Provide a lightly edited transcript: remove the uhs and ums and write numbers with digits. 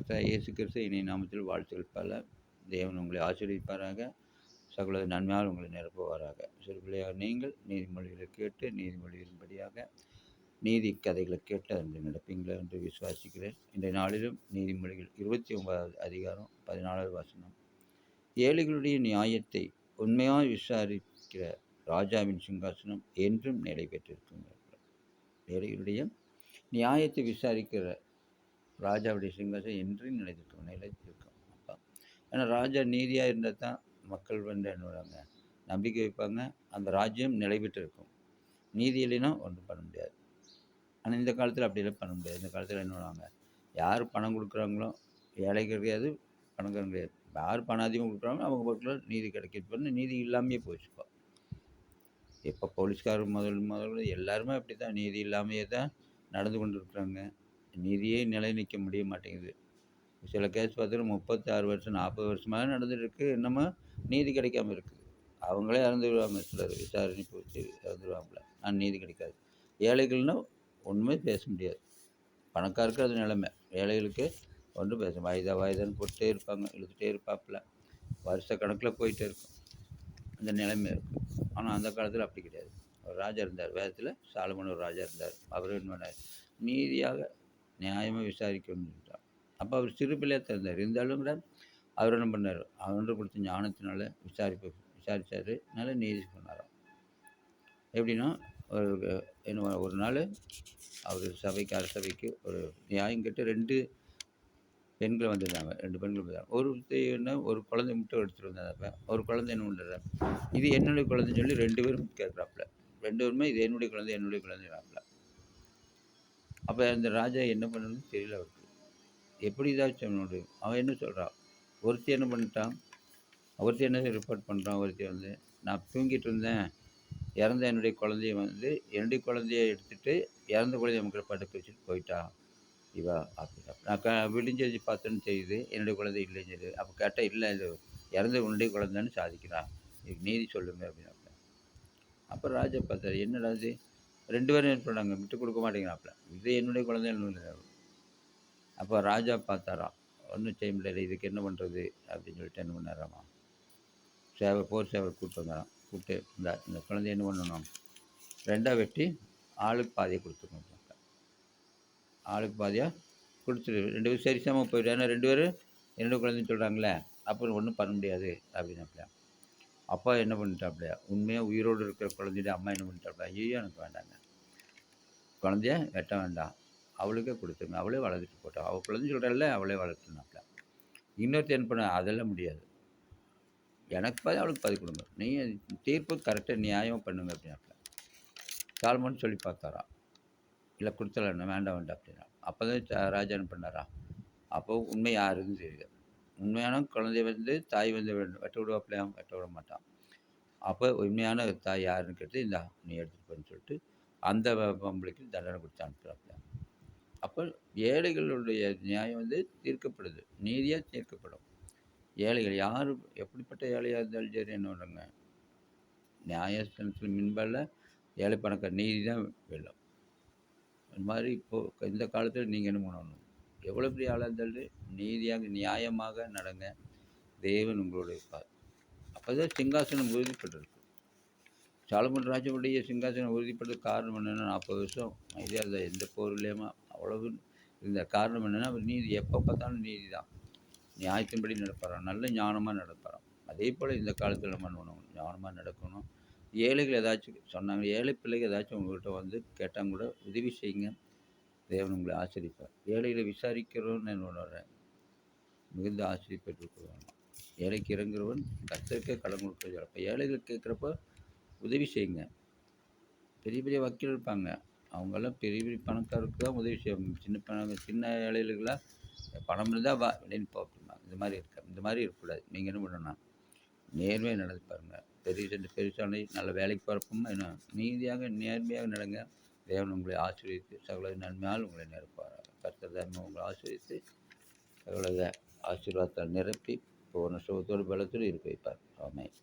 கர்த்தராகிய இயேசு கிறிஸ்து இனிய நாமத்தில் வாழ்த்துக்கள் பல. தேவன் உங்களை ஆசீர்வதிப்பாராக. சகல நன்மையால் உங்களை நிரப்புவாராக. சிறு பிள்ளையாக நீங்கள் நீதிமொழிகளை கேட்டு நீதிமொழிகளின்படியாக நீதி கதைகளை கேட்டு அதில் நடப்பீங்களா என்று விசுவாசிக்கிறேன். இன்றைய நாளிலும் நீதிமொழிகள் 29வது அதிகாரம் 14வது வசனம். ஏழைகளுடைய நியாயத்தை உண்மையாக விசாரிக்கிற ராஜாவின் சிங்காசனம் என்றும் நிலை பெற்றிருக்கும். ஏழைகளுடைய நியாயத்தை விசாரிக்கிற ராஜாவுடைய சிங்காசனம் என்றும் நிலைத்திருக்கும். அப்போ ஏன்னா ராஜா நீதியாக இருந்தால் தான் மக்கள் வந்து என்ன பண்ணுவாங்க, நம்பிக்கை வைப்பாங்க. அந்த ராஜ்யம் நிலை பெற்று இருக்கும். நீதி இல்லைன்னா ஒன்றும் பண்ண முடியாது. ஆனால் இந்த காலத்தில் அப்படியெல்லாம் பண்ண முடியாது. இந்த காலத்தில் என்ன பண்ணுவாங்க, யார் பணம் கொடுக்குறாங்களோ, ஏழைகள் கிடையாது, பணக்காரங்க கிடையாது. யார் பணம் அதிகமாக கொடுக்குறாங்களோ அவங்க பக்கத்தில் நீதி கிடைக்கிறது. நீதி இல்லாமையே போச்சுப்போ. இப்போ போலீஸ்காரர் முதல்ல எல்லாருமே அப்படி தான் நீதி இல்லாமையே தான் நடந்து கொண்டு இருக்கிறாங்க. நீதியே நிலை நிற்க முடிய மாட்டேங்குது. சில கேஸ் பார்த்தீங்கன்னா 36 வருஷம் 40 வருஷமாக நடந்துட்டுருக்கு. இன்னமும் நீதி கிடைக்காம இருக்குது. அவங்களே இறந்துடுவாங்க. சிலர் விசாரணை போச்சு இறந்துடுவாங்கள. ஆனால் நீதி கிடைக்காது. ஏழைகள்னால் ஒன்றுமே பேச முடியாது. பணக்காருக்கு அது நிலைமை. ஏழைகளுக்கு ஒன்றும் பேச வாய்தான்னு போட்டுட்டே இருப்பாங்க, இழுத்துட்டே இருப்பாப்புல. வருஷ கணக்கில் போயிட்டே இருக்கும். அந்த நிலைமை இருக்கும். ஆனால் அந்த காலத்தில் அப்படி கிடையாது. ஒரு ராஜா இருந்தார். வேதத்தில் சாலமோன் ஒரு ராஜா இருந்தார். அவர் என்ன பண்ணார், நீதியாக நியாயமாக விசாரிக்கணும்ட்டார். அப்போ அவர் சிறு பிள்ளையாக திறந்தார். இருந்தாலும் கூட அவர் என்ன பண்ணார், அவர் கொடுத்த ஞானத்தினால விசாரித்தார். நல்ல நீதி சொன்னாராம். எப்படின்னா ஒரு நாள் அவர் அரசவைக்கு ஒரு நியாயம் கேட்டு 2 பெண்கள் வந்திருந்தாங்க. 2 பெண்கள் வந்தாங்க. ஒரு குழந்தை மட்டும் எடுத்துகிட்டு வந்தாங்க. ஒரு குழந்தை என்ன பண்ணுறாரு, இது என்னுடைய குழந்தைன்னு சொல்லி 2 பேரும் கேட்குறாப்புல. 2 பேருமே இது என்னுடைய குழந்தைங்கிறாப்புல. அப்போ அந்த ராஜா என்ன பண்ணணும்னு தெரியல அவருக்கு. எப்படி இதாச்சும் அவன் என்ன சொல்கிறான், ஒருத்தி என்ன பண்ணிட்டான், ஒருத்தி என்ன ரிப்போர்ட் பண்ணுறான். ஒருத்தி வந்து நான் தூங்கிட்டு இருந்தேன், இறந்த என்னுடைய குழந்தைய எடுத்துகிட்டு இறந்த குழந்தைய மக்களை படுக்க வச்சுட்டு போயிட்டான் இவா அப்படின்னா. நான் விடிஞ்சு பார்த்தேன்னு தெரியுது என்னுடைய குழந்தை இல்லைன்னு சொல்லி. அப்போ கேட்டால் இல்லை, இது இறந்த உன்னுடைய குழந்தைன்னு சாதிக்கிறான், இதுக்கு நீதி சொல்லுங்க அப்படின்னா. அப்போ ராஜா பார்த்தாரு, என்னடா இது 2 பேரும் என்ன பண்ணாங்க, விட்டு கொடுக்க மாட்டேங்கிறாப்புல. இது என்னுடைய குழந்தை என்னுடைய. அப்போ ராஜா பார்த்தாராம், ஒன்றும் செய்ய முடியல, இதுக்கு என்ன பண்ணுறது அப்படின்னு சொல்லிட்டு என்ன பண்ணாராமா, போர் சேவர் கூப்பிட்டு வந்தாராம். கூப்பிட்டு இந்த குழந்தைய என்ன பண்ணணும், 2ஆக வெட்டி ஆளுக்கு பாதியை கொடுத்துக்கணும். ஆளுக்கு பாதியாக கொடுத்துரு, 2 பேரும் சரிசமமாக போயிட்டு. ஏன்னா 2 பேரும் என்னோட குழந்தைன்னு சொல்கிறாங்களே, அப்புறம் ஒன்றும் பண்ண முடியாது அப்படின்னாப்பிலையா. அப்பா என்ன பண்ணிட்டாப்பிலையா, உண்மையாக உயிரோடு இருக்கிற குழந்தைய அம்மா என்ன பண்ணிட்டாப்பிலையா, ஐயோ எனக்கு வேண்டாங்க, குழந்தைய வெட்ட வேண்டாம், அவளுக்கே கொடுத்துருங்க, அவளே வளர்த்துட்டு போட்டோம், அவள் குழந்தை சொல்கிறாள்ல அவளே வளர்த்துனாப்பில. இன்னொருத்தர் என்ன பண்ண, அதெல்லாம் முடியாது, எனக்கு பாதி அவளுக்கு பாதி கொடுங்க, நீ தீர்ப்பு கரெக்டாக நியாயமாக பண்ணுங்க அப்படின்னாப்பில. சாலமோன் சொல்லி பார்த்தாராம், இல்லை கொடுத்துடலாம், வேண்டாம் அப்படின்னா. அப்போ தான் ராஜா என்ன பண்ணாரா, அப்போ உண்மை யாருன்னு தெரியுது. உண்மையான குழந்தைய வந்து தாய் வந்து வெட்ட விடுவாப்பிலையா, வெட்ட விட மாட்டான். அப்போ உண்மையான தாய் யாருன்னு கேட்டு, இந்தா நீ எடுத்துகிட்டு போன்னு சொல்லிட்டு அந்த பொம்பளைக்கு தண்டனை கொடுத்து அனுப்புகிறாப்பில. அப்போ ஏழைகளுடைய நியாயம் வந்து தீர்க்கப்படுது, நீதியாக தீர்க்கப்படும். ஏழைகள் யார் எப்படிப்பட்ட ஏழையாக இருந்தாலும் சரி என்ன பண்ணுறாங்க, நியாயத்தில் மின்பால் ஏழை பணக்கார நீதி தான் வெல்லும். அந்த மாதிரி இப்போது இந்த காலத்தில் நீங்கள் என்ன பண்ணணும், எவ்வளோ பெரிய ஆளாக இருந்தாலும் நீதியாக நியாயமாக நடங்க, தேவன் உங்களோட இருப்பார். அப்போ தான் சிங்காசனம் உறுதிப்பட்டிருக்கு. சாலமோன் ராஜாவுடைய சிங்காசனம் உறுதிப்பட்டதுக்கு காரணம் என்னென்னா, 40 வருஷம் இதே அந்த எந்த போர்லையுமா அவ்வளவு இருந்த காரணம் என்னென்னா, அவர் நீதி எப்போ பார்த்தாலும் நீதி தான், நியாயத்தின்படி நடப்பாராம், நல்ல ஞானமாக நடப்பாராம். அதே போல் இந்த காலத்தில் நம்ம பண்ணணும், ஞானமாக நடக்கணும். ஏழைகள் ஏதாச்சும் சொன்னாங்க, ஏழை பிள்ளைகள் ஏதாச்சும் உங்கள்கிட்ட வந்து கேட்டால் கூட உதவி செய்யுங்க, தேவன் உங்களை ஆசிரிப்பார். ஏழைகளை விசாரிக்கிறோன்னு என்னோட மிகுந்த ஆசிரியப்பட்டிருக்கிறாங்க. ஏழைக்கு இறங்குறவன் கர்த்தருக்கே கடன் கொடுக்குறது. அப்போ ஏழைகள் கேட்குறப்ப உதவி செய்யுங்க. பெரிய பெரிய வக்கீல் இருப்பாங்க, அவங்கெல்லாம் பெரிய பெரிய பணக்காரருக்கு தான் உதவி செய்வாங்க. சின்ன ஏழைகளுக்கெல்லாம் பணம் இருந்தால் வா வெளியே போ அப்படிம்பாங்க. இந்த மாதிரி இருக்கக்கூடாது. நீங்கள் என்ன பண்ணணும்னா நேர்மையாக நடந்து பாருங்கள். பெருசான நல்ல வேலைக்கு போகிறப்பமா என்ன நீதியாக நேர்மையாக நடங்க, தேவன் உங்களை ஆசீர்வதித்து சகல நன்மையால் உங்களை நிரப்புவார். கர்த்தர் தாமே உங்களை ஆசீர்வதித்து சகல ஆசீர்வாதத்தால் நிரப்பி பூர்ண சுகத்தோடு பலத்தோடு இருக்க வைப்பார். ஆமென்.